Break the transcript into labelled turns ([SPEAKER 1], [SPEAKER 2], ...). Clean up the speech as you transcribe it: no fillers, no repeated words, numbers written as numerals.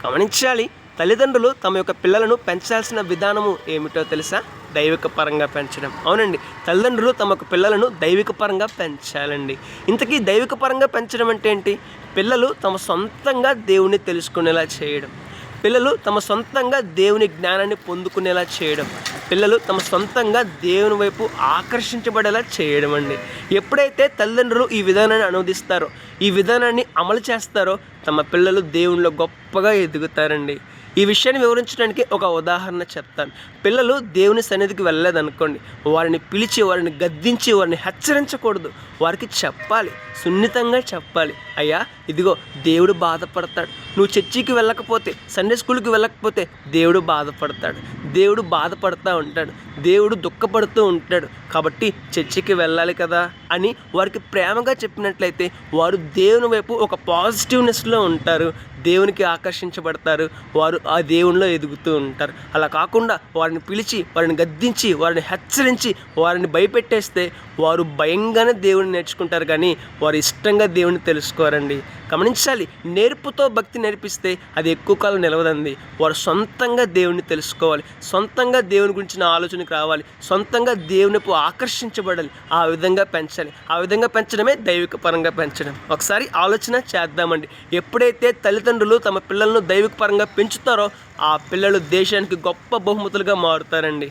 [SPEAKER 1] గమనించాలి. తల్లిదండ్రులు తమ యొక్క పిల్లలను పెంచాల్సిన విధానము ఏమిటో తెలుసా? దైవిక పరంగా పెంచడం. అవునండి, తల్లిదండ్రులు తమ యొక్క పిల్లలను దైవిక పరంగా పెంచాలండి. ఇంతకీ దైవిక పరంగా పెంచడం అంటే ఏంటి? పిల్లలు తమ సొంతంగా దేవుని తెలుసుకునేలా చేయడం, పిల్లలు తమ సొంతంగా దేవుని జ్ఞానాన్ని పొందుకునేలా చేయడం, పిల్లలు తమ సొంతంగా దేవుని వైపు ఆకర్షించబడేలా చేయడం అండి. ఎప్పుడైతే తల్లిదండ్రులు ఈ విధానాన్ని అనువదిస్తారో, ఈ విధానాన్ని అమలు చేస్తారో, తమ పిల్లలు దేవునిలో గొప్పగా ఎదుగుతారండి. ఈ విషయాన్ని వివరించడానికి ఒక ఉదాహరణ చెప్తాను. పిల్లలు దేవుని సన్నిధికి వెళ్ళలేదనుకోండి, వారిని పిలిచి, వారిని గద్దించి, వారిని హెచ్చరించకూడదు. వారికి చెప్పాలి, సున్నితంగా చెప్పాలి. అయ్యా, ఇదిగో దేవుడు బాధపడతాడు. నువ్వు చర్చికి వెళ్ళకపోతే, సండే స్కూల్కి వెళ్ళకపోతే దేవుడు బాధపడతాడు. దేవుడు బాధపడుతూ ఉంటాడు, దేవుడు దుఃఖపడుతూ ఉంటాడు. కాబట్టి చర్చికి వెళ్ళాలి కదా అని వారికి ప్రేమగా చెప్పినట్లయితే వారు దేవుని వైపు ఒక పాజిటివ్నెస్లో ఉంటారు, దేవునికి ఆకర్షించబడతారు, వారు ఆ దేవునిలో ఎదుగుతూ ఉంటారు. అలా కాకుండా వారిని పిలిచి, వారిని గద్దించి, వారిని హెచ్చరించి, వారిని భయపెట్టేస్తే వారు భయంగానే దేవుని నేర్చుకుంటారు, కానీ వారు ఇష్టంగా దేవుని తెలుసుకోరండి. గమనించాలి, నేర్పుతో భక్తి నేర్పిస్తే అది ఎక్కువ కాలం నిలవదండి. వారు సొంతంగా దేవుని తెలుసుకోవాలి, సొంతంగా దేవుని గురించిన ఆలోచనకు రావాలి, సొంతంగా దేవునిపు ఆకర్షించబడాలి. ఆ విధంగా పెంచాలి. ఆ విధంగా పెంచడమే దైవిక పరంగా పెంచడం. ఒకసారి ఆలోచన చేద్దామండి. ఎప్పుడైతే తల్లిదండ్రులు తమ పిల్లలను దైవిక పరంగా పెంచుతారో, ఆ పిల్లలు దేశానికి గొప్ప బహుమతులుగా మారుతారండి.